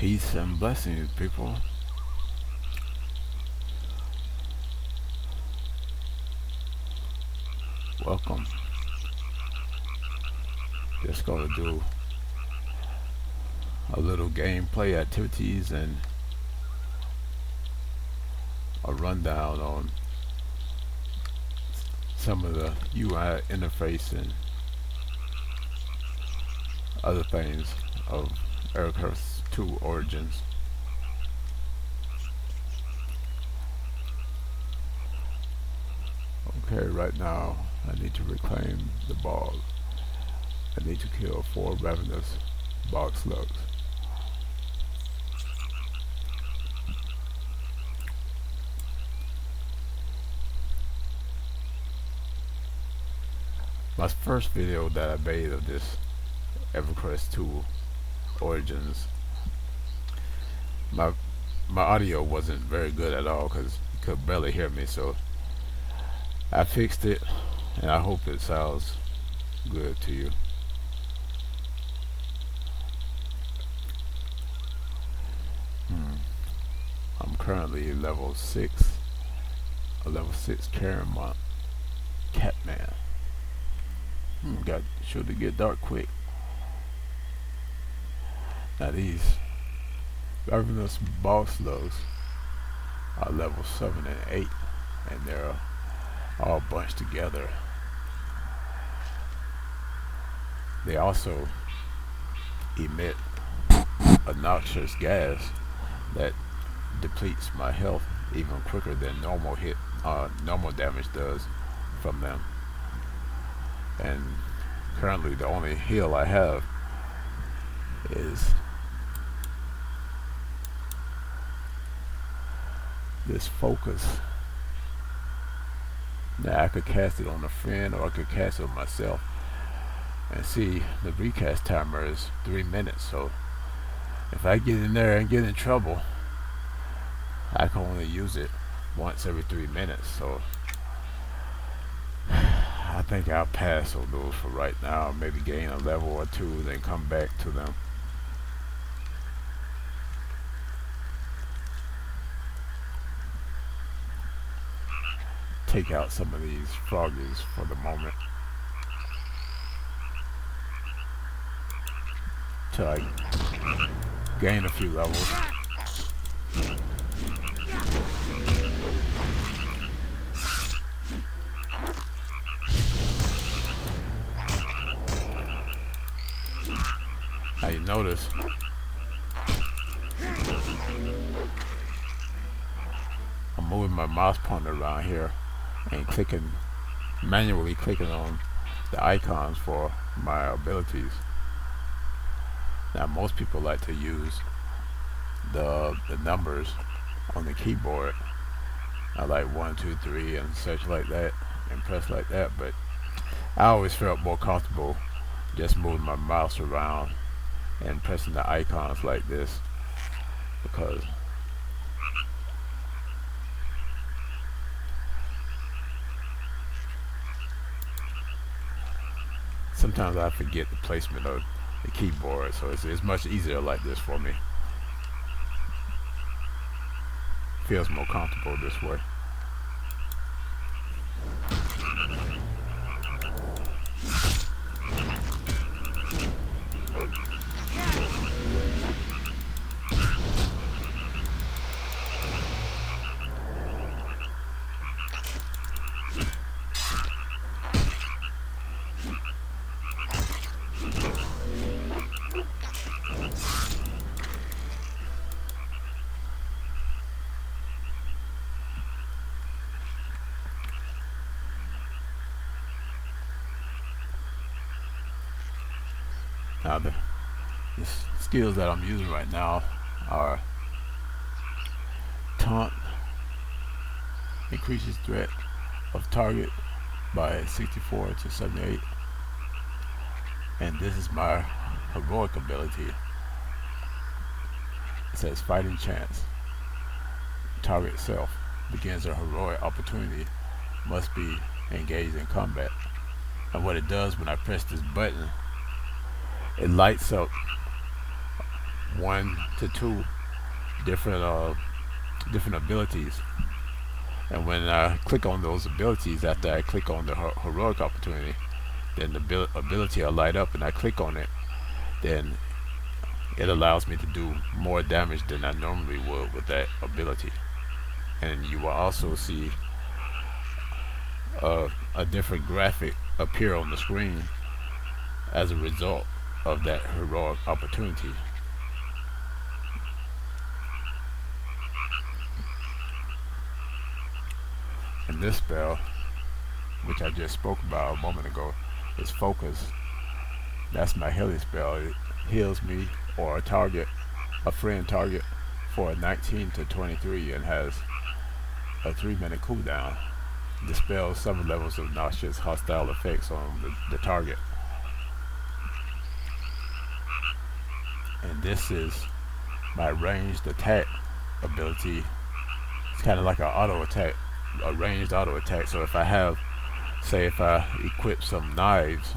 Peace and blessings, people. Welcome. Just gonna do a little gameplay activities and a rundown on some of the UI interface and other things of Everquest 2 Origins. Okay, right now I need to reclaim the bog. I need to kill 4 ravenous bog slugs. My first video that I made of this Everquest 2 Origins, my audio wasn't very good at all because you could barely hear me, so I fixed it and I hope it sounds good to you. I'm currently level 6, a level 6 Caramont Catman. Got sure to get dark quick. Now these ravenous bog slugs are level 7 and 8, and they're all bunched together. They also emit a noxious gas that depletes my health even quicker than normal damage does from them. And currently the only heal I have is this focus. Now I could cast it on a friend or I could cast it on myself, and see the recast timer is 3 minutes, so if I get in there and get in trouble I can only use it once every 3 minutes. So I think I'll pass on those for right now, maybe gain a level or 2 then come back to them. Take out some of these froggies for the moment till I gain a few levels. Now you notice I'm moving my mouse pointer around here and manually clicking on the icons for my abilities. Now most people like to use the numbers on the keyboard. I like 1, 2, 3 and such like that, and press like that, but I always felt more comfortable just moving my mouse around and pressing the icons like this, because sometimes I forget the placement of the keyboard, so it's much easier like this for me. Feels more comfortable this way. Now the skills that I'm using right now are taunt, increases threat of target by 64 to 78, and this is my heroic ability. It says fighting chance. Target itself begins a heroic opportunity, must be engaged in combat. And what it does when I press this button, it lights up one to two different different abilities. And when I click on those abilities, after I click on the heroic opportunity, then the ability will light up, and I click on it, then it allows me to do more damage than I normally would with that ability. And you will also see a different graphic appear on the screen as a result of that heroic opportunity. And this spell, which I just spoke about a moment ago, is focus. That's my healing spell. It heals me or a friend target for 19 to 23 and has a 3-minute cooldown. Dispels 7 levels of nauseous hostile effects on the target. And this is my ranged attack ability. It's kind of like an auto attack, a ranged auto attack. So if I have, say if I equip some knives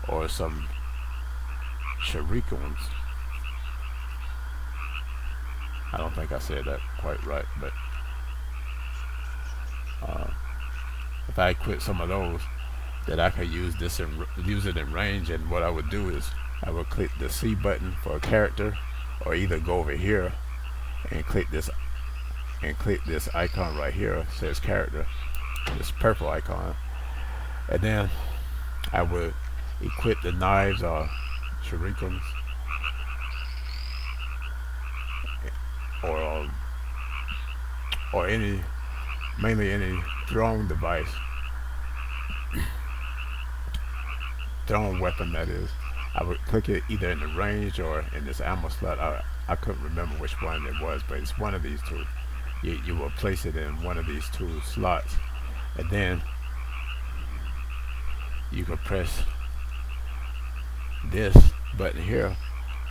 or some shurikens, I don't think I said that quite right, but if I equip some of those, that I could use use it in range. And what I would do is I would click the C button for a character, or either go over here and click this icon right here, says character, this purple icon, and then I would equip the knives or shurikens or mainly any throwing device, throwing weapon that is. I would click it either in the range or in this ammo slot. I couldn't remember which one it was, but it's one of these two. You will place it in one of these two slots, and then you can press this button here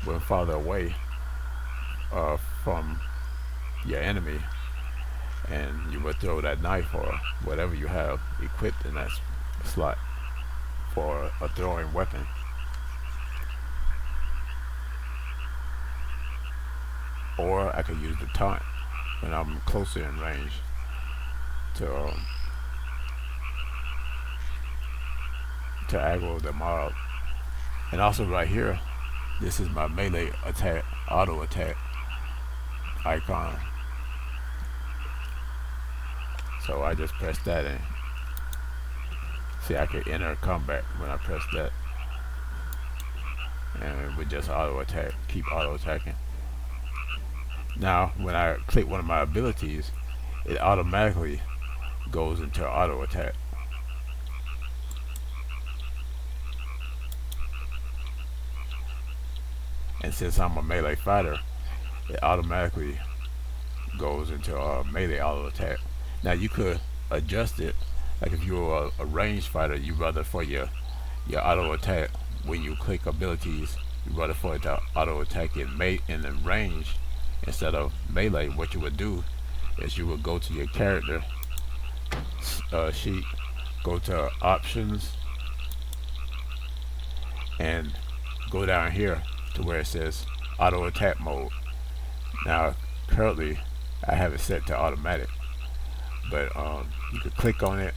when farther away from your enemy, and you will throw that knife or whatever you have equipped in that slot for a throwing weapon. Or I could use the taunt when I'm closer in range to aggro the mob. And also right here, this is my melee attack, auto attack icon. So I just press that and see, I can enter combat when I press that, and we just auto attack, keep auto attacking. Now when I click one of my abilities, it automatically goes into auto attack. And since I'm a melee fighter, it automatically goes into melee auto attack. Now you could adjust it, like if you're a ranged fighter, you rather for your auto attack when you click abilities, you rather for it to auto attack in the range instead of melee. What you would do is you would go to your character sheet, go to options, and go down here to where it says auto attack mode. Now currently I have it set to automatic, but you could click on it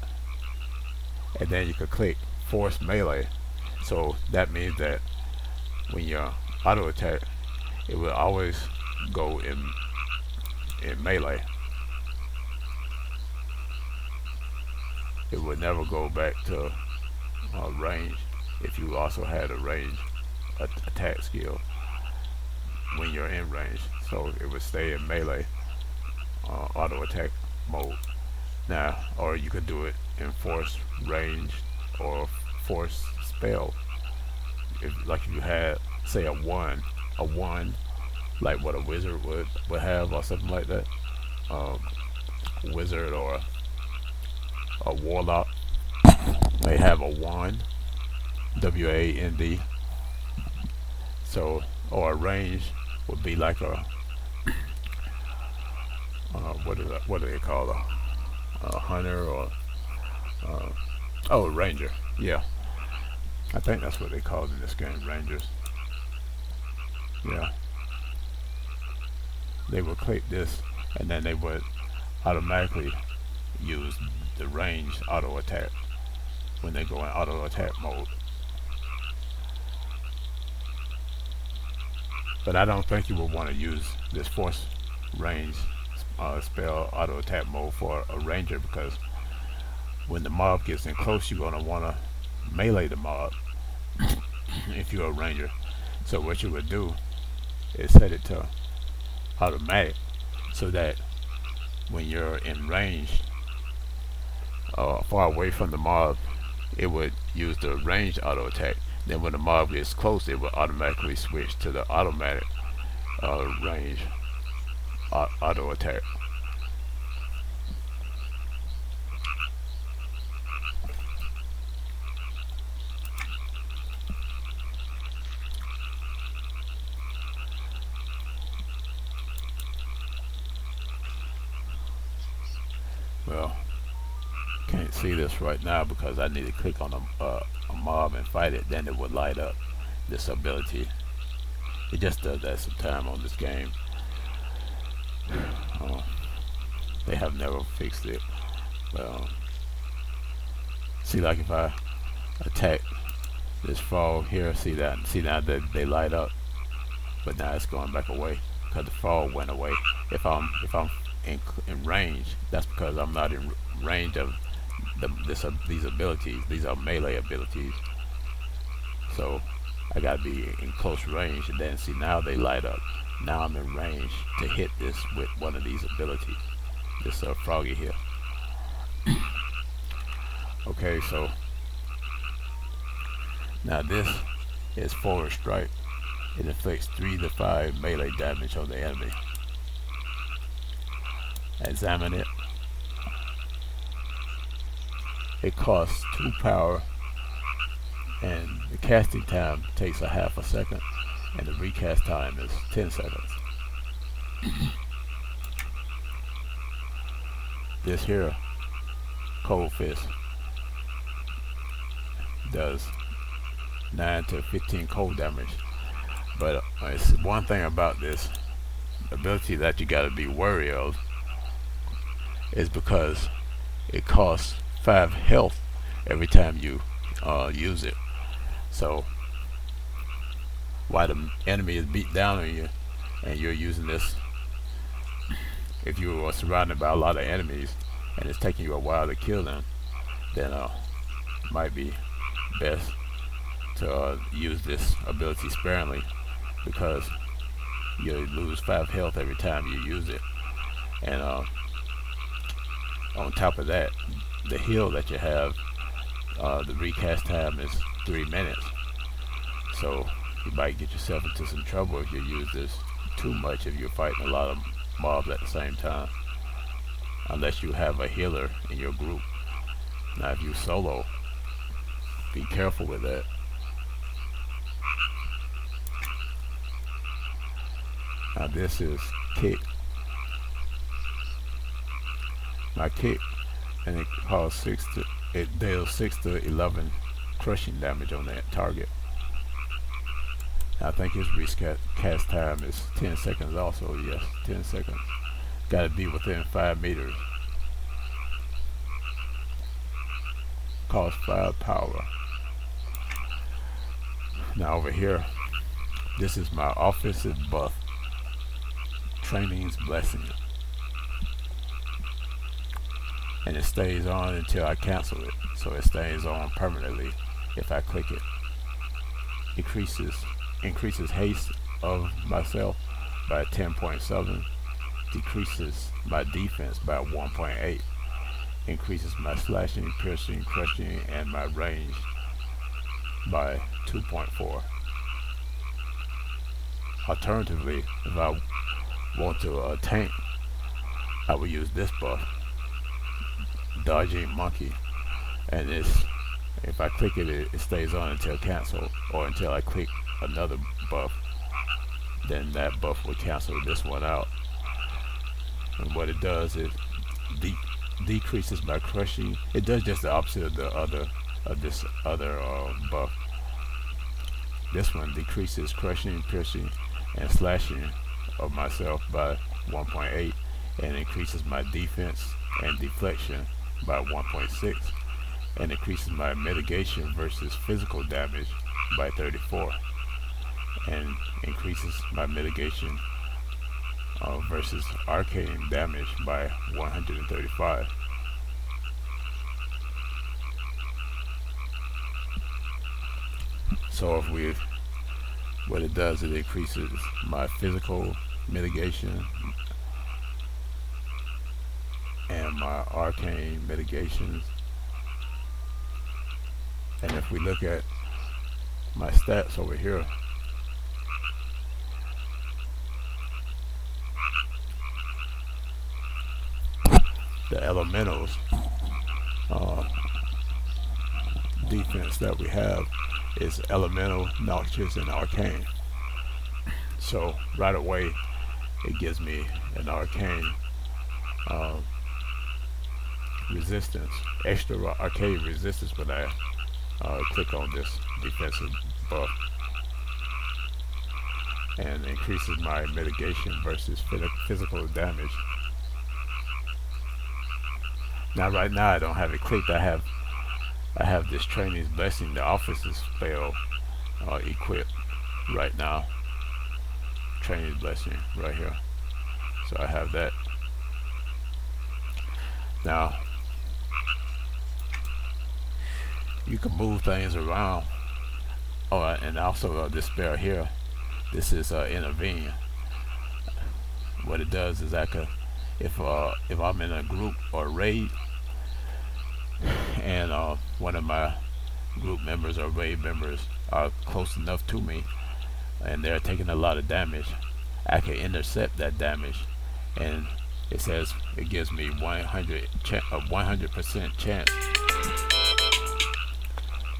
and then you could click force melee. So that means that when you auto attack, it will always go in melee. It would never go back to range if you also had a range attack skill when you're in range. So it would stay in melee auto attack mode. Now, or you could do it in force range or force spell. If you had, say, a one, like what a wizard would have, or something like that. Wizard or a warlock may have a wand, WAND. So, or a range would be like a what do they call a hunter, or a ranger. Yeah, I think that's what they call it in this game, rangers. Yeah. they would click this, and then they would automatically use the range auto attack when they go in auto attack mode. But I don't think you would want to use this force range spell auto attack mode for a ranger, because when the mob gets in close, you're going to want to melee the mob if you're a ranger. So what you would do is set it to automatic, so that when you're in range far away from the mob, it would use the ranged auto attack. Then when the mob gets close, it will automatically switch to the automatic range auto attack. Well, can't see this right now because I need to click on a mob and fight it, then it would light up this ability. It just does that sometime on this game. They have never fixed it. See, like if I attack this fog here, see now that they light up, but now it's going back away because the fog went away. If I'm in range, that's because I'm not in range of these abilities. These are melee abilities, so I gotta be in close range, and then see, now they light up. Now I'm in range to hit this with one of these abilities, this froggy here. Okay, so now this is forward strike. It inflicts 3 to 5 melee damage on the enemy. Examine it. It costs 2 power, and the casting time takes a half a second, and the recast time is 10 seconds. This here, Cold Fist, does 9 to 15 cold damage. But it's one thing about this ability that you gotta be wary of, is because it costs 5 health every time you use it. So while the enemy is beat down on you and you're using this, if you are surrounded by a lot of enemies and it's taking you a while to kill them, then it might be best to use this ability sparingly, because you lose 5 health every time you use it. And on top of that, the heal that you have, the recast time is 3 minutes. So you might get yourself into some trouble if you use this too much, if you're fighting a lot of mobs at the same time, unless you have a healer in your group. Now if you solo, be careful with that. Now this is kick. My kick, and it costs it deals 6 to 11 crushing damage on that target. I think his recast time is 10 seconds also. Yes, 10 seconds. Gotta be within 5 meters. Cost 5 power. Now over here, this is my offensive buff, Training's Blessing, and it stays on until I cancel it. So it stays on permanently if I click it. Increases haste of myself by 10.7, decreases my defense by 1.8, increases my slashing, piercing, crushing, and my range by 2.4. Alternatively, if I want to tank, I will use this buff, Dodging Monkey, and if I click it, it stays on until cancel, or until I click another buff. Then that buff will cancel this one out. And what it does is decreases my crushing. It does just the opposite of this other buff. This one decreases crushing, piercing, and slashing of myself by 1.8, and increases my defense and deflection by 1.6, and increases my mitigation versus physical damage by 34, and increases my mitigation versus arcane damage by 135. So if we, what it does, it increases my physical mitigation and my arcane mitigations. And if we look at my stats over here, the elementals defense that we have is elemental, noxious, and arcane. So right away it gives me an arcane resistance, extra arcane resistance when I click on this defensive buff, and increases my mitigation versus physical damage. Now right now I don't have it clicked. I have this training's blessing, the officer's spell equipped right now. Training's blessing right here. So I have that. Now you can move things around. Oh, and also this spell here, this is intervene. What it does is I can, if I'm in a group or raid, and one of my group members or raid members are close enough to me and they're taking a lot of damage, I can intercept that damage, and it says it gives me 100% chance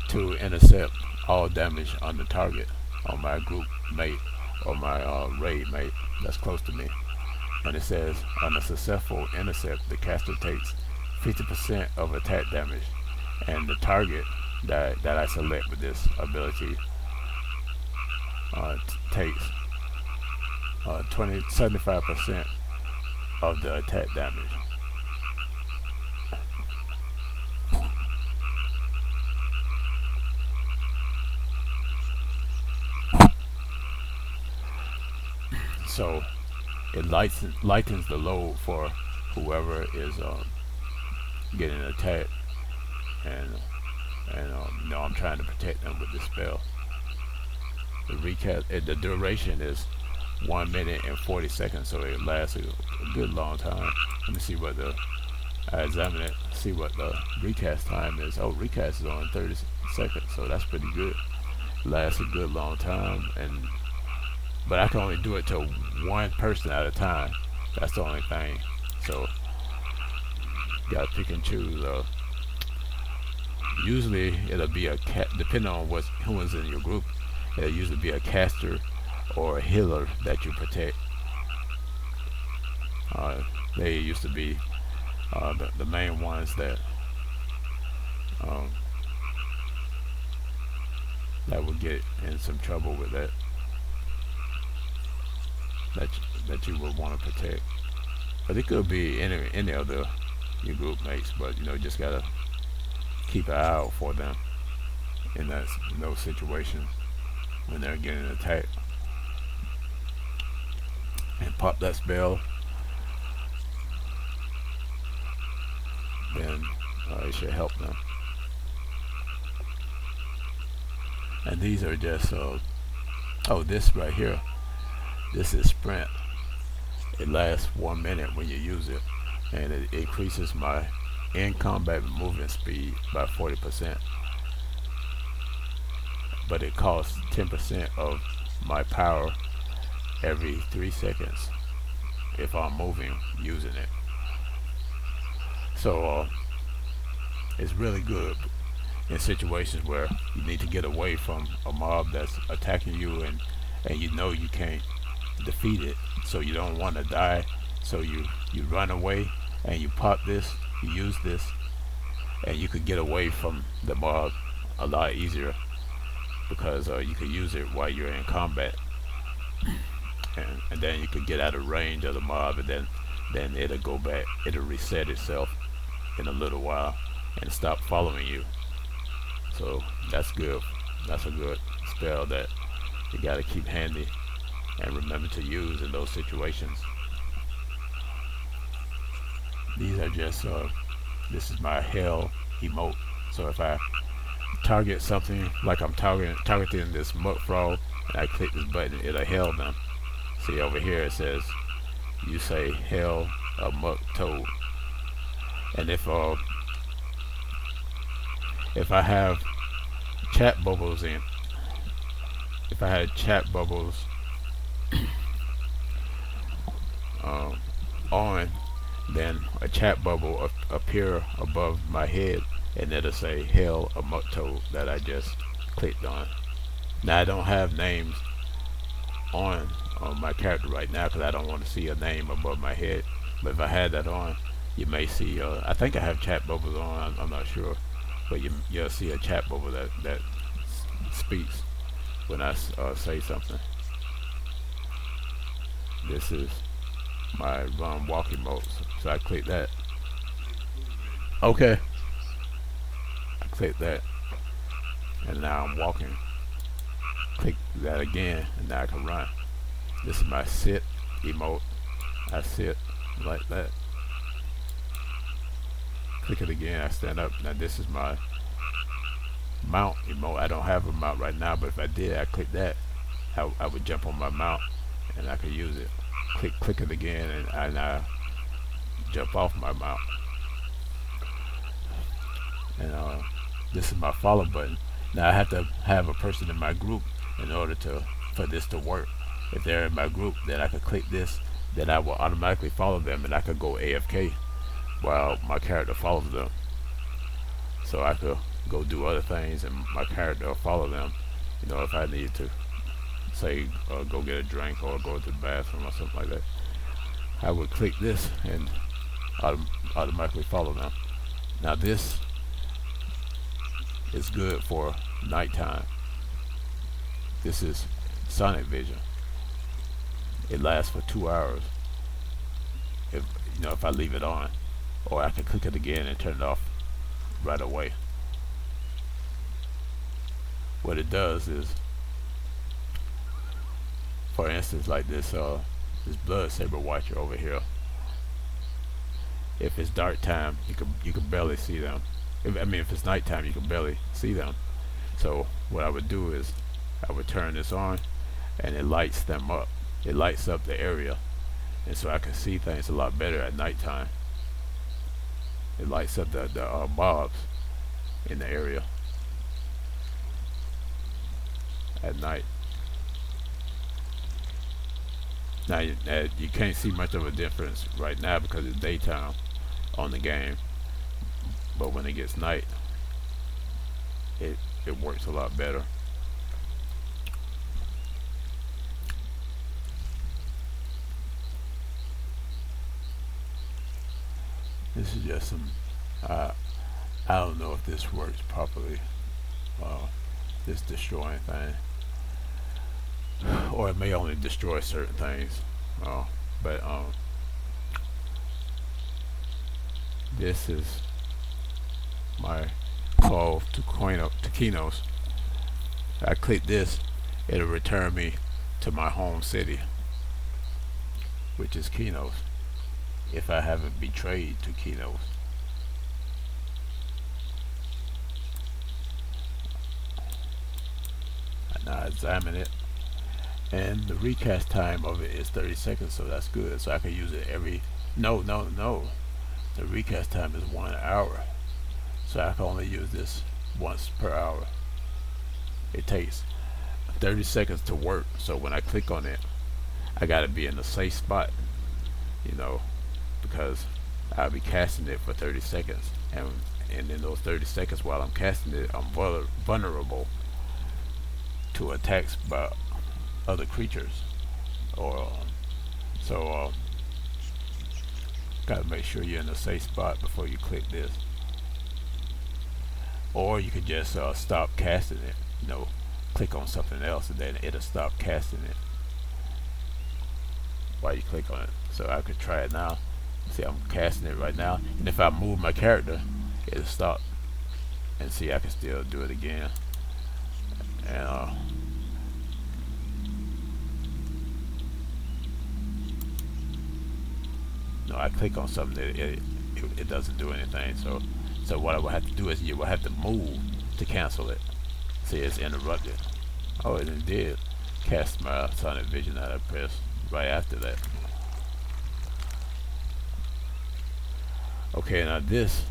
to intercept all damage on the target, on my group mate or my raid mate that's close to me. And it says on a successful intercept, the caster takes 50% of attack damage, and the target that I select with this ability takes 75% of the attack damage. So it lightens the load for whoever is getting attacked, and I'm trying to protect them with this spell. The recast, the duration is 1 minute and 40 seconds, so it lasts a good long time. Let me see what I examine it, see what the recast time is. Oh, recast is on 30 seconds, so that's pretty good. Lasts a good long time, but I can only do it to one person at a time. That's the only thing. So gotta pick and choose. Usually it'll be a depending on who is in your group. It'll usually be a caster or a healer that you protect. They used to be the main ones that would get in some trouble with that you would want to protect. But it could be any other your group mates, but you just gotta keep an eye out for them in those situations when they're getting attacked, and pop that spell. Then it should help them. And these are just this right here, this is sprint. It lasts 1 minute when you use it, and it increases my in combat movement speed by 40%, but it costs 10% of my power every 3 seconds if I'm moving using it. So it's really good in situations where you need to get away from a mob that's attacking you, and you can't defeat it, so you don't want to die, so you run away and you pop this, you use this, and you could get away from the mob a lot easier because you could use it while you're in combat. and then you could get out of range of the mob, and then it'll go back, it'll reset itself in a little while and stop following you. So that's good. That's a good spell that you got to keep handy and remember to use in those situations. These are just this is my hell emote. So if I target something, like I'm targeting this muck frog, and I click this button, it'll hell them. See over here it says you say hell a muck toad. And if I have chat bubbles in, if I had chat bubbles um, on, then a chat bubble appear above my head, and it'll say hell a muck toad that I just clicked on. Now I don't have names on my character right now because I don't want to see a name above my head. But if I had that on, you may see. I think I have chat bubbles on. I'm not sure, but you'll see a chat bubble that speaks when I say something. This is my run walking mode, so I click that. Okay, I click that, and now I'm walking. Click that again, and now I can run. This is my sit emote. I sit like that. Click it again, I stand up. Now this is my mount emote. I don't have a mount right now, but if I did, I click that, I would jump on my mount and I could use it. Click it again, and I jump off my mount. And this is my follow button. Now I have to have a person in my group in order for this to work. If they're in my group, then I could click this, then I will automatically follow them, and I could go AFK while my character follows them. So I could go do other things, and my character will follow them. You know, if I need to, say, go get a drink or go to the bathroom or something like that, I would click this and automatically follow them. Now this is good for nighttime. This is sonic vision. It lasts for 2 hours. If I leave it on, or I can click it again and turn it off right away. What it does is, for instance, like this blood saber watcher over here. If it's dark time, you can barely see them. If it's nighttime, you can barely see them. So what I would do is I would turn this on, and it lights them up. It lights up the area, and so I can see things a lot better at nighttime. It lights up the mobs in the area at night. Now you can't see much of a difference right now because it's daytime on the game, but when it gets night, it works a lot better. This is just some, I don't know if this works properly, this destroying thing, or it may only destroy certain things, but this is my call to Kinos. I click this, it'll return me to my home city, which is Kinos, if I haven't betrayed to Kinos. And now I examine it, and the recast time of it is 30 seconds, so that's good. So I can use it no, the recast time is 1 hour, so I can only use this once per hour. It takes 30 seconds to work, so when I click on it, I gotta be in a safe spot, because I'll be casting it for 30 seconds, and in those 30 seconds while I'm casting it, I'm vulnerable to attacks by other creatures, so gotta make sure you're in a safe spot before you click this. Or you could just stop casting it, click on something else, and then it'll stop casting it. while you click on it. So I could try it now. See, I'm casting it right now, and if I move my character, it'll stop. And see, I can still do it again. And no, I click on something, it doesn't do anything. So what I will have to do is you will have to move to cancel it. See, it's interrupted. Oh, and it did cast my sonic vision that I pressed right after that. Okay, now this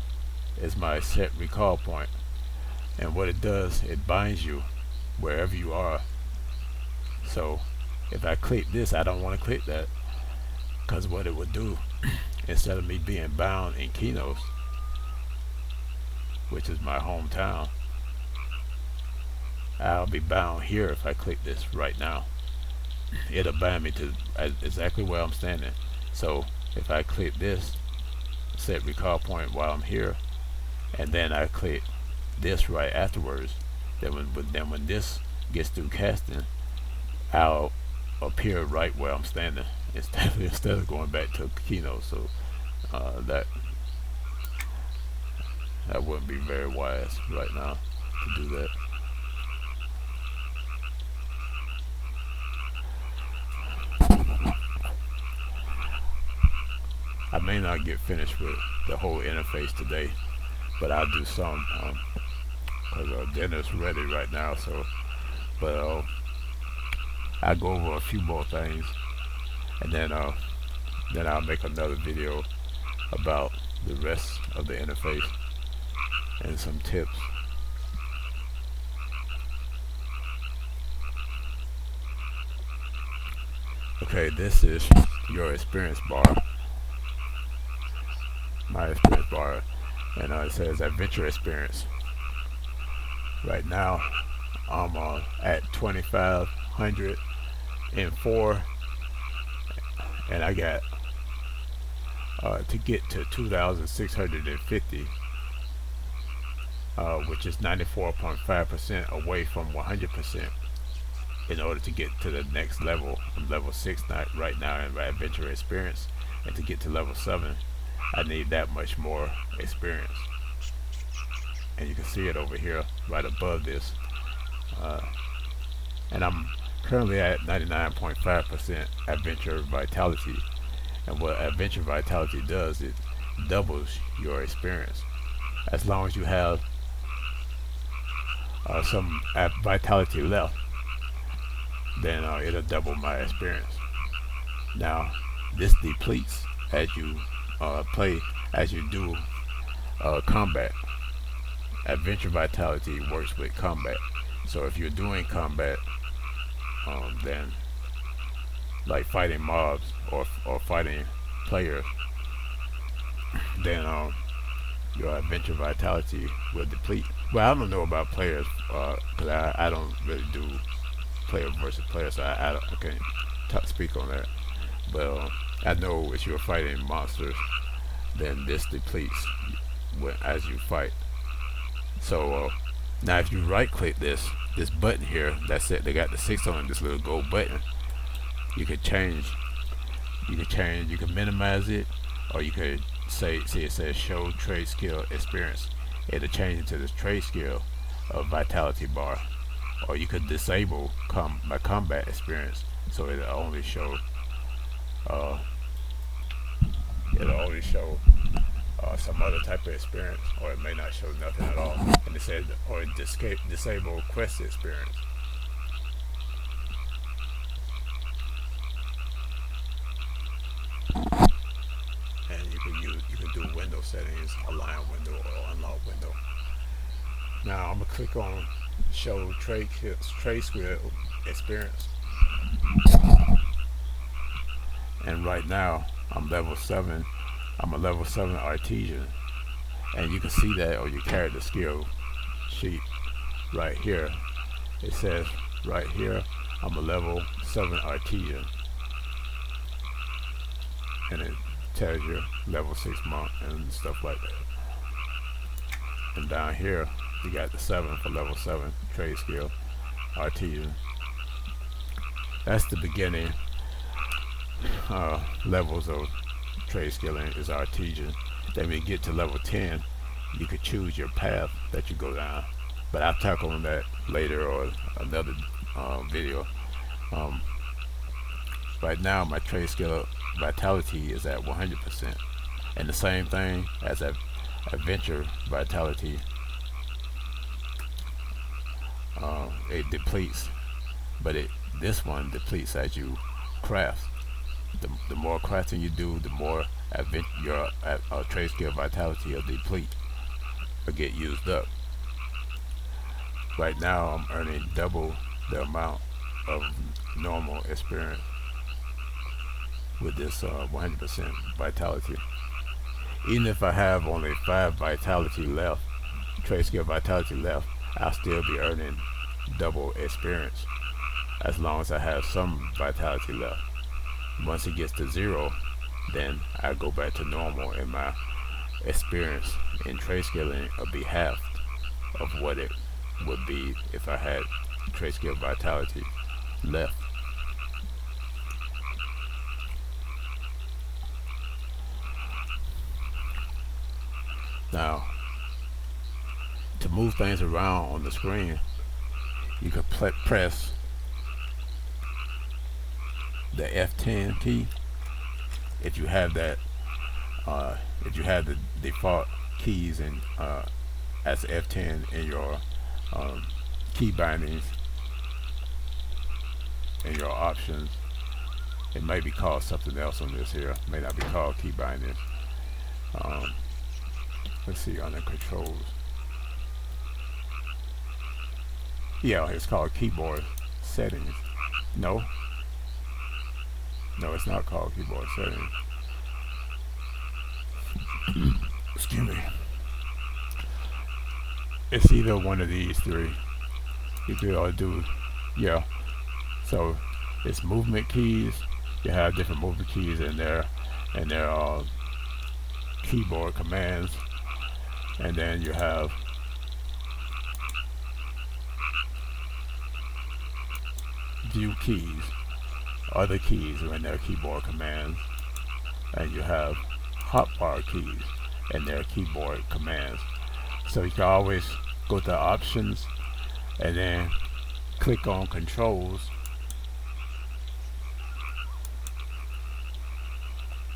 is my set recall point, and what it does, it binds you wherever you are. So if I click this, I don't want to click that, because what it would do, instead of me being bound in Keynote, which is my hometown, I'll be bound here if I click this right now. It'll bind me to exactly where I'm standing. So if I click this set recall point while I'm here, and then I click this right afterwards, then when this gets through casting, I'll appear right where I'm standing instead of going back to Keynote. So that wouldn't be very wise right now to do that. I may not get finished with the whole interface today, but I'll do some, because dinner's ready right now. So, but I'll go over a few more things, and then I'll make another video about the rest of the interface and some tips. Okay, this is your experience bar. My experience bar, and it says adventure experience. Right now I'm at 2504, and I got to get to 2650, which is 94.5% away from 100%, in order to get to the next level. I'm level 6 right now in my adventure experience, and to get to level 7 I need that much more experience. And you can see it over here right above this, and I'm currently at 99.5% adventure vitality. And what adventure vitality does, it doubles your experience. As long as you have some vitality left, then it'll double my experience. Now this depletes as you do combat. Adventure vitality works with combat. So if you're doing combat, then like fighting mobs or fighting players, then your adventure vitality will deplete. Well, I don't know about players, because I don't really do player versus player, so I can't speak on that. But I know if you're fighting monsters, then this depletes as you fight. So now if you right click this button here, that's it, they got the 6 on this little gold button, you can change, you can minimize it, or you could see it says show trade skill experience. It'll change into this trade skill of vitality bar, or you could disable my combat experience, so it'll only show some other type of experience, or it may not show nothing at all. And it says, or disable quest experience. And you can do window settings, align window or unlock window. Now I'm gonna click on show trade skill experience, and right now I'm level 7. I'm a level 7 artisan, and you can see that on your character skill sheet right here. It says right here I'm a level 7 artisan, and it tells you level 6 monk and stuff like that. And down here you got the 7 for level 7 trade skill artisan. That's the beginning levels of trade skilling is artesian. Then when you get to level 10, you could choose your path that you go down. But I'll tackle on that later or another video. Um, right now, my trade skill vitality is at 100%, and the same thing as adventure vitality. It depletes, but this one depletes as you craft. The more crafting you do, the more your trade skill vitality will deplete or get used up. Right now, I'm earning double the amount of normal experience with this 100% vitality. Even if I have only 5 vitality left, trade skill vitality left, I'll still be earning double experience as long as I have some vitality left. Once it gets to 0, then I go back to normal, and my experience in trade skilling will be half of what it would be if I had trade skill vitality left. Now, to move things around on the screen, you can press the F10 key if you have that. If you have the default keys and as F10 in your key bindings and your options, it may be called something else on this here. It may not be called key bindings. Let's see on the controls. Yeah, it's called keyboard settings. No, it's not called keyboard settings. Excuse me. It's either one of these 3. You could all do, yeah. So it's movement keys. You have different movement keys in there, and they're all keyboard commands. And then you have view keys, other keys when they're keyboard commands, and you have hotbar keys and their keyboard commands. So you can always go to options and then click on controls,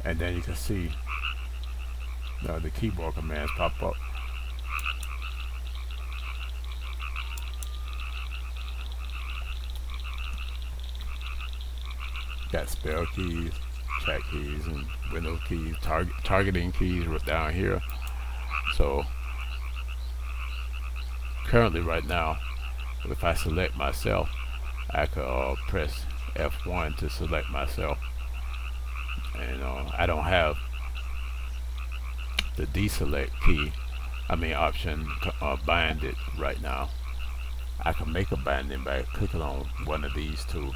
and then you can see the keyboard commands pop up. Got spell keys, chat keys, and window keys, targeting keys down here. So currently right now, if I select myself, I could press F1 to select myself, and I don't have the deselect key, option binded right now. I can make a binding by clicking on one of these 2,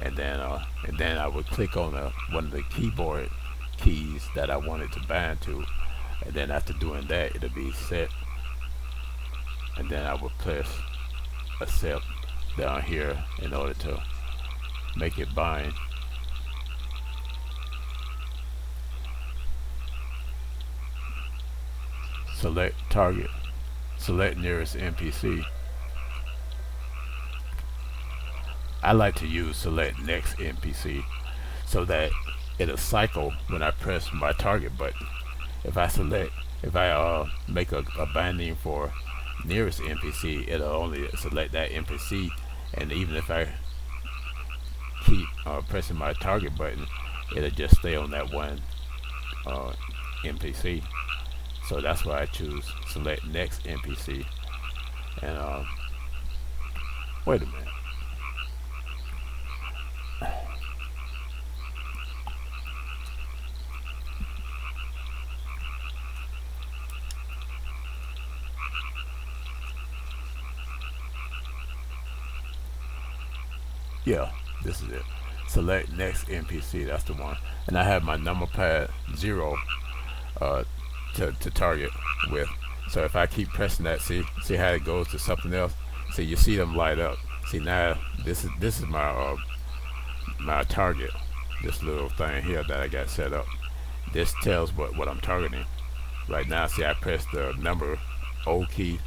and then I would click on one of the keyboard keys that I wanted to bind to, and then after doing that, it'll be set, and then I would press accept down here in order to make it bind. Select target, select nearest NPC. I like to use select next NPC so that it'll cycle when I press my target button. If I make a binding for nearest NPC, it'll only select that NPC, and even if I keep pressing my target button, it'll just stay on that one NPC. So that's why I choose select next NPC. And wait a minute. Yeah, this is it. Select next NPC, that's the one. And I have my number pad 0 to target with. So if I keep pressing that, see how it goes to something else. See, you see them light up. See, now this is my my target. this little thing here that I got set up. This tells what I'm targeting. Right now, see, I press the number O key,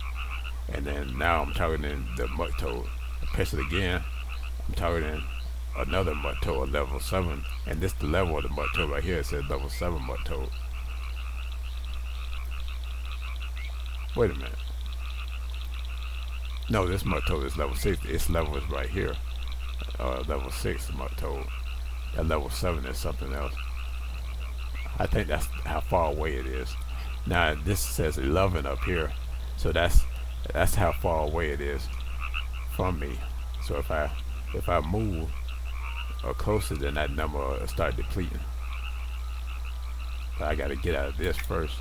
and then now I'm targeting the mud toad. I press it again, I'm targeting another mud toad, level 7, and this the level of the mud toad right here. It says level 7 mud toad. Wait a minute. No, this mud toad is level 6. Its level is right here. Level 6 mud toad. And level 7 is something else. I think that's how far away it is. Now this says 11 up here, so that's how far away it is from me. So if I move closer, then that number will start depleting. But I got to get out of this first.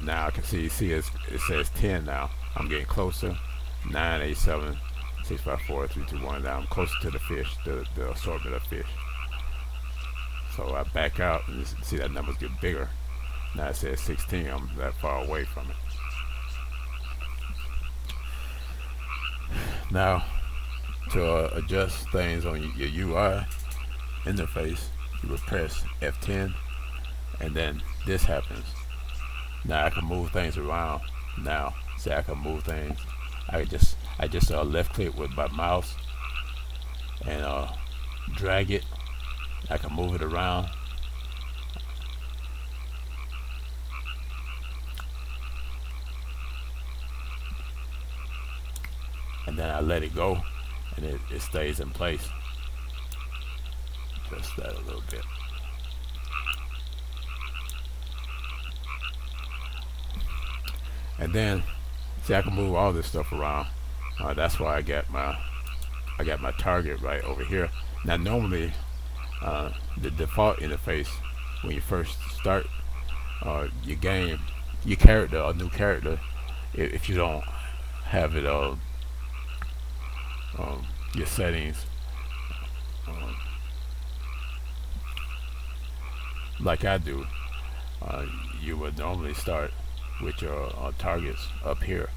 Now I can see it says 10 now. I'm getting closer. 9, 8, 7, 6, 5, 4, 3, 2, 1. Now I'm closer to the fish, the assortment of fish. So I back out and see that numbers get bigger. Now it says 16. I'm that far away from it. Now to adjust things on your UI interface, you would press F10, and then this happens. Now I can move things around. Now see, I can move things. I just left click with my mouse and drag it. I can move it around. And then I let it go, and it stays in place. Just that a little bit. And then see, I can move all this stuff around. That's why I got my target right over here. Now normally the default interface when you first start your game, your character, a new character, if you don't have it your settings like I do, you would normally start with your targets up here,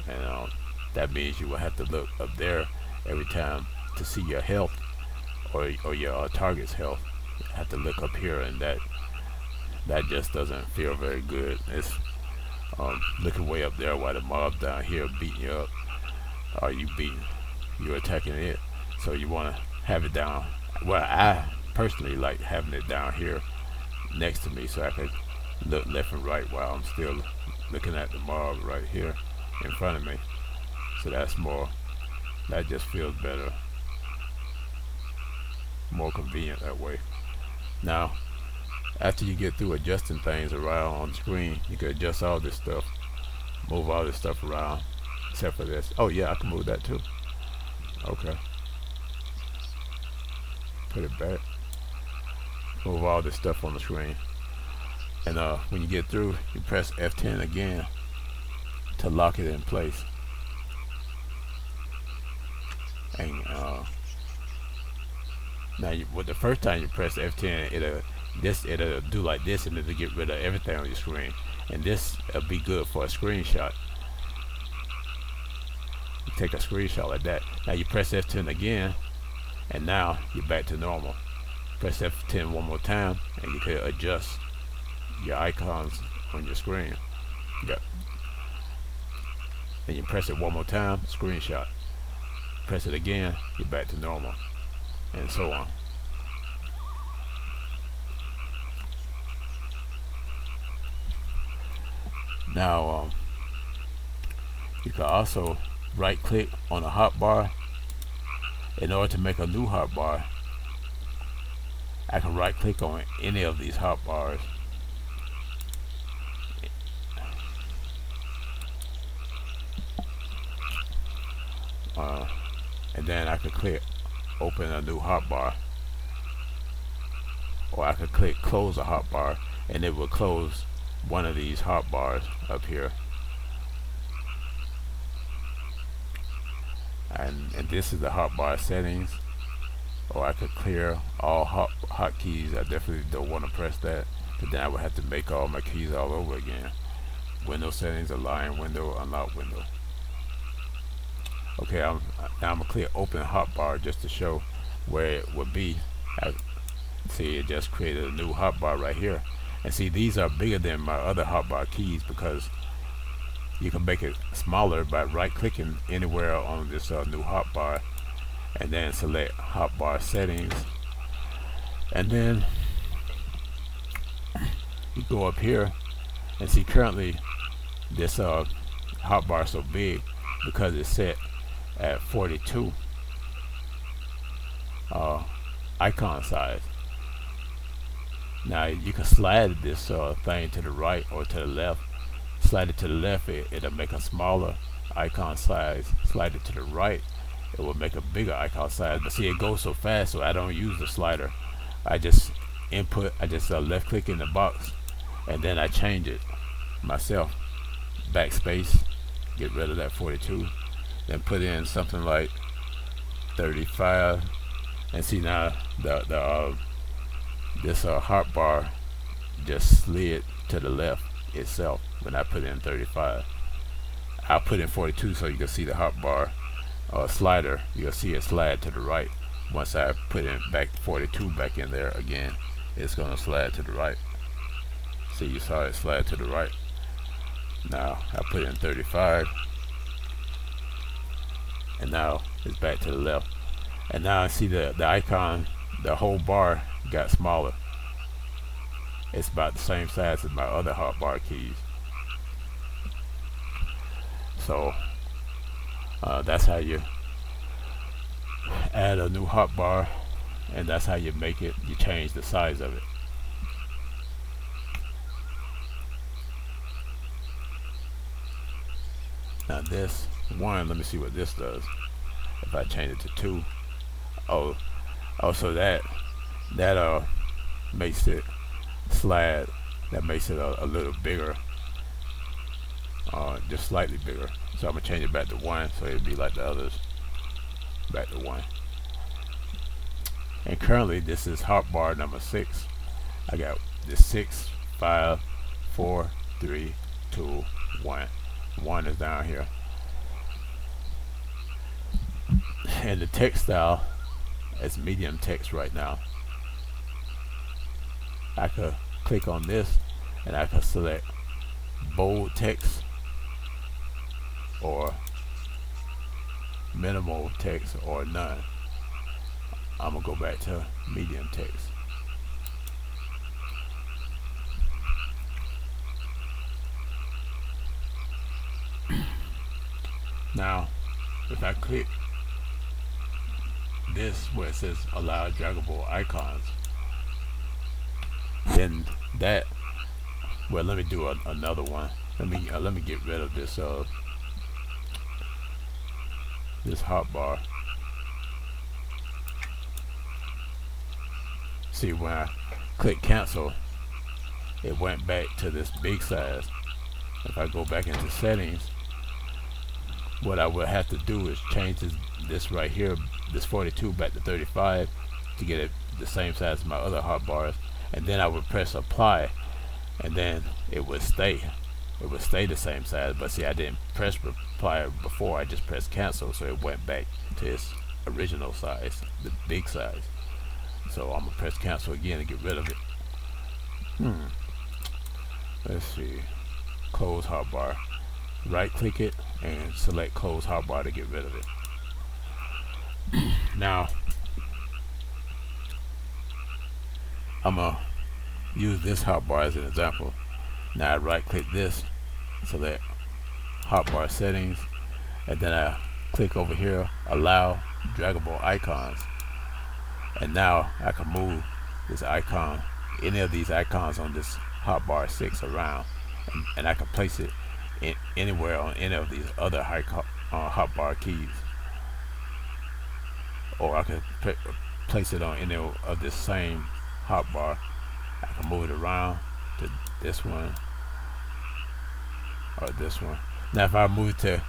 and that means you will have to look up there every time to see your health or your target's health. You have to look up here, and that just doesn't feel very good. It's looking way up there while the mob down here beating you up, or you're attacking it. So you want to have it down. Well, I personally like having it down here next to me, so I could look left and right while I'm still looking at the mob right here in front of me. So that just feels better, more convenient that way. Now after you get through adjusting things around on the screen, you can adjust all this stuff, move all this stuff around except for this. Oh yeah, I can move that too. Okay, put it back, move all this stuff on the screen, and when you get through, you press F10 again to lock it in place. And now the first time you press F10, it'll do like this, and it'll get rid of everything on your screen, and this will be good for a screenshot. You take a screenshot like that. Now you press F10 again, and now you're back to normal. Press F10 one more time, and you can adjust your icons on your screen. Yep. Then you press it one more time, screenshot. Press it again, you're back to normal, and so on. Now you can also right click on a hotbar. In order to make a new hotbar, I can right click on any of these hotbars, and then I could click open a new hotbar, or I could click close a hotbar, and it will close one of these hotbars up here. And this is the hotbar settings. Or I could clear all hotkeys. I definitely don't want to press that, but then I would have to make all my keys all over again. Window settings, align window, unlock window. Okay, now I'm gonna click open hotbar just to show where it would be See, it just created a new hotbar right here. And see, these are bigger than my other hotbar keys because you can make it smaller by right-clicking anywhere on this new hotbar, and then select hotbar settings, and then you go up here and see currently this hotbar is so big because it's set at 42 icon size. Now you can slide this thing to the right or to the left. Slide it to the left, it'll make a smaller icon size. Slide it to the right, it will make a bigger icon size. But see, it goes so fast, so I don't use the slider. I just left click in the box, and then I change it myself. Backspace, get rid of that 42, then put in something like 35, and see now this hotbar just slid to the left itself when I put in 35. I'll put in 42 so you can see the hotbar slider. You'll see it slide to the right. Once I put in back 42 back in there again, it's gonna slide to the right. See, you saw it slide to the right. Now I put in 35, and now it's back to the left. And now I see the icon, the whole bar got smaller. It's about the same size as my other hotbar keys. So that's how you add a new hotbar, and that's how you make it. You change the size of it. Now this one, let me see what this does. If I change it to 2, so that makes it slide. That makes it a little bigger, just slightly bigger. So I'm gonna change it back to 1, so it'll be like the others. Back to 1. And currently this is hotbar number 6. I got this 6, 5, 4, 3, 2, 1. 1 is down here. And the text style is medium text right now. I could click on this and I could select bold text or minimal text or none. I'm gonna go back to medium text. Now if I click this where it says allow draggable icons, then that, well, let me do another one. Let me get rid of this this hotbar. See, when I click cancel, it went back to this big size. If I go back into settings, what I would have to do is change this right here, this 42 back to 35 to get it the same size as my other hotbars, and then I would press apply, and then it would stay the same size. But see, I didn't press apply before, I just pressed cancel, so it went back to its original size, the big size. So I'm gonna press cancel again to get rid of it. Let's see, close hotbar. Right click it and select close hotbar to get rid of it. Now I'm gonna use this hotbar as an example. Now I right click this, select hotbar settings, and then I click over here, allow draggable icons, and now I can move this icon, any of these icons on this hotbar 6 around, and I can place it anywhere on any of these other hotbar keys, or I could place it on any of this same hotbar. I can move it around to this one or this one. Now if I move to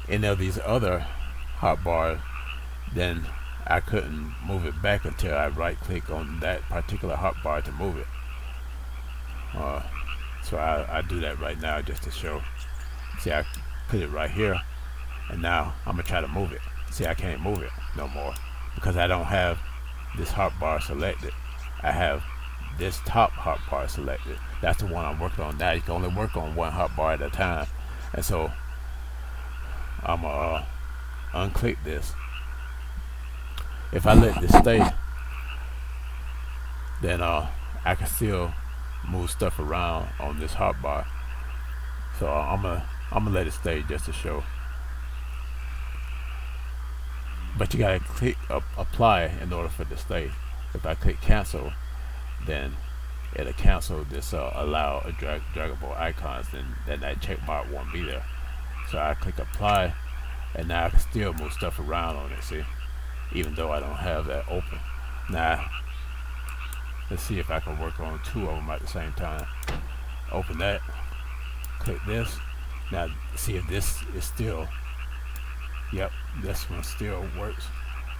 any of these other hotbars, then I couldn't move it back until I right click on that particular hotbar to move it. So I do that right now just to show. See, I put it right here, and now I'm gonna try to move it. See, I can't move it no more because I don't have this hotbar selected. I have this top hotbar selected. That's the one I'm working on now. You can only work on one hotbar at a time, and so I'm gonna unclick this. If I let this stay, then I can still move stuff around on this hotbar. So I'm gonna let it stay just to show. But you gotta click apply in order for it to stay. If I click cancel, then it'll cancel this allow a draggable icons. Then that check mark won't be there. So I click apply, and now I can still move stuff around on it. See, even though I don't have that open. Now let's see if I can work on two of them at the same time. Open that, click this. Now see if this is still. Yep, this one still works.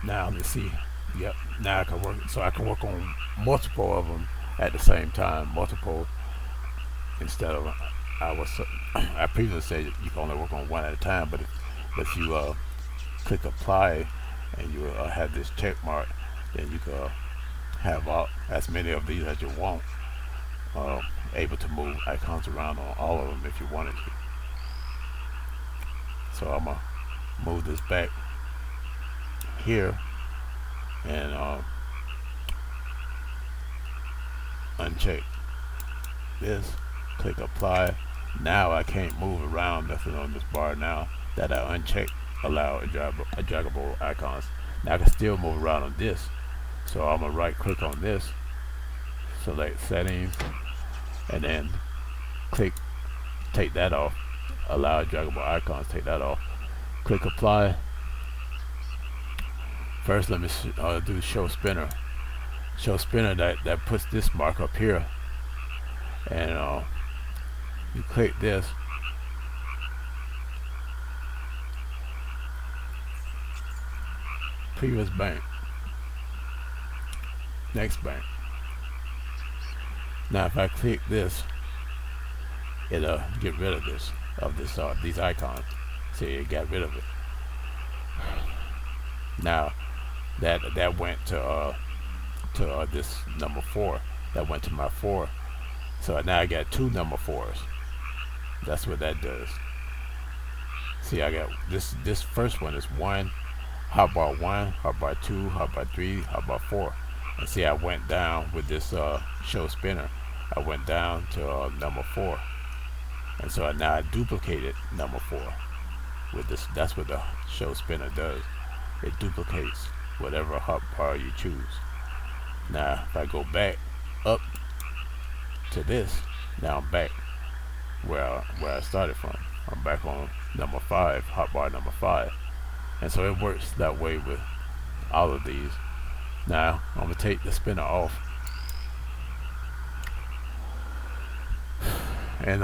Now let's see. Yep, now I can work. So I can work on multiple of them at the same time. Multiple instead of I previously said you can only work on one at a time. But if you click apply and you have this check mark, then you can have as many of these as you want. Able to move icons around on all of them if you wanted to. So I'm gonna move this back here and uncheck this, click apply. Now I can't move around nothing on this bar now that I unchecked allow draggable icons. Now I can still move around on this. So I'm gonna right click on this, select settings, and then click take that off, allow draggable icons, take that off, click apply. First let me do show spinner. Show spinner, that puts this mark up here, and you click this, previous bank, next bank. Now if I click this, it'll get rid of these icons. See, it got rid of it. Now that went to this number 4. That went to my 4. So now I got 2 number 4s. That's what that does. See, I got this first one is 1, hotbar 1, hotbar 2, hotbar 3, hotbar 4. And see, I went down with this show spinner. I went down to number 4. And so now I duplicated number 4 with this. That's what the show spinner does. It duplicates whatever hotbar you choose. Now if I go back up to this, now I'm back where I started from. I'm back on number 5, hotbar number 5. And so it works that way with all of these. Now I'm gonna take the spinner off and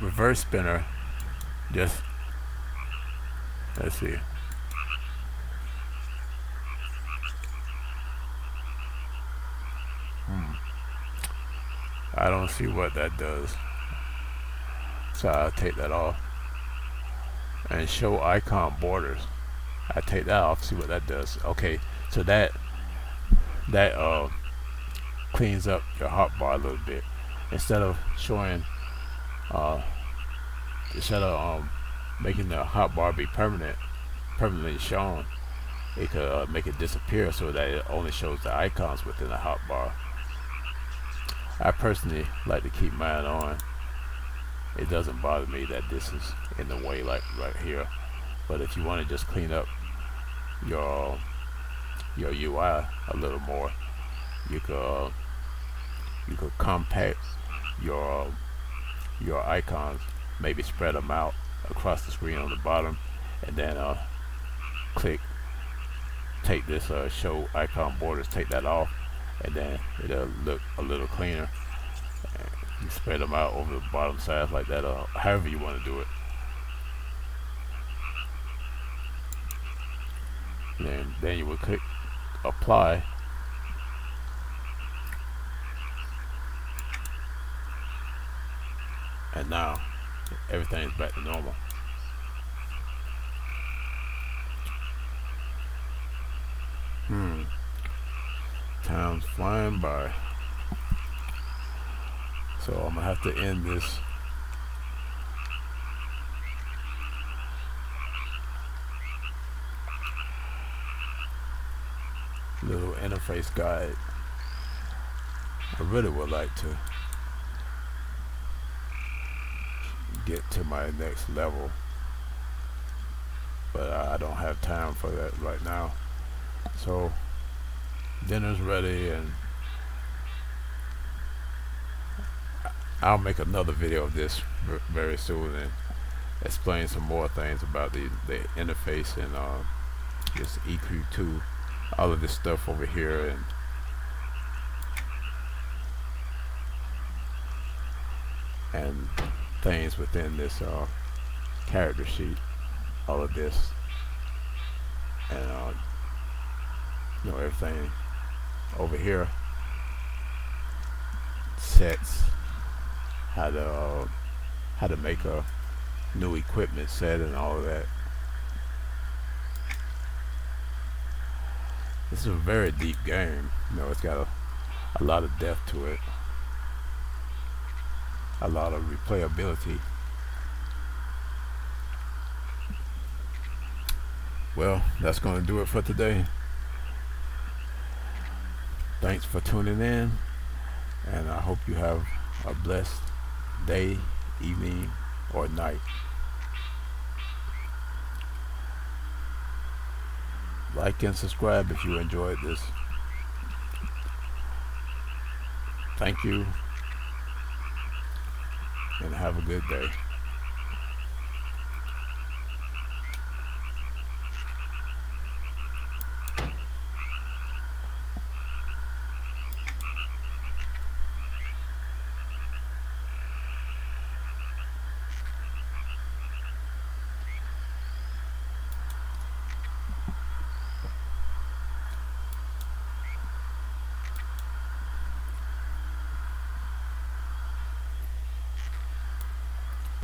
reverse spinner. Just let's see. I don't see what that does, so I'll take that off. And show icon borders, I take that off, see what that does. Okay, so that cleans up your hotbar a little bit. Instead of showing instead of making the hotbar be permanently shown, it could make it disappear so that it only shows the icons within the hotbar. I personally like to keep mine on. It doesn't bother me that this is in the way, like right here. But if you want to just clean up your UI a little more, you could compact your icons, maybe spread them out across the screen on the bottom, and then take this show icon borders, take that off, and then it'll look a little cleaner. And you spread them out over the bottom side like that, however you want to do it. Then you will click apply, and now everything is back to normal. Time's flying by. So I'm gonna have to end this little interface guide. I really would like to get to my next level, but I don't have time for that right now. So dinner's ready, and I'll make another video of this very soon and explain some more things about the interface and this EQ2, all of this stuff over here, and things within this character sheet, all of this, and everything over here, sets, how to make a new equipment set and all of that. This is a very deep game. It's got a lot of depth to it, a lot of replayability. Well, that's going to do it for today. Thanks for tuning in, and I hope you have a blessed day, evening, or night. Like and subscribe if you enjoyed this. Thank you, and have a good day.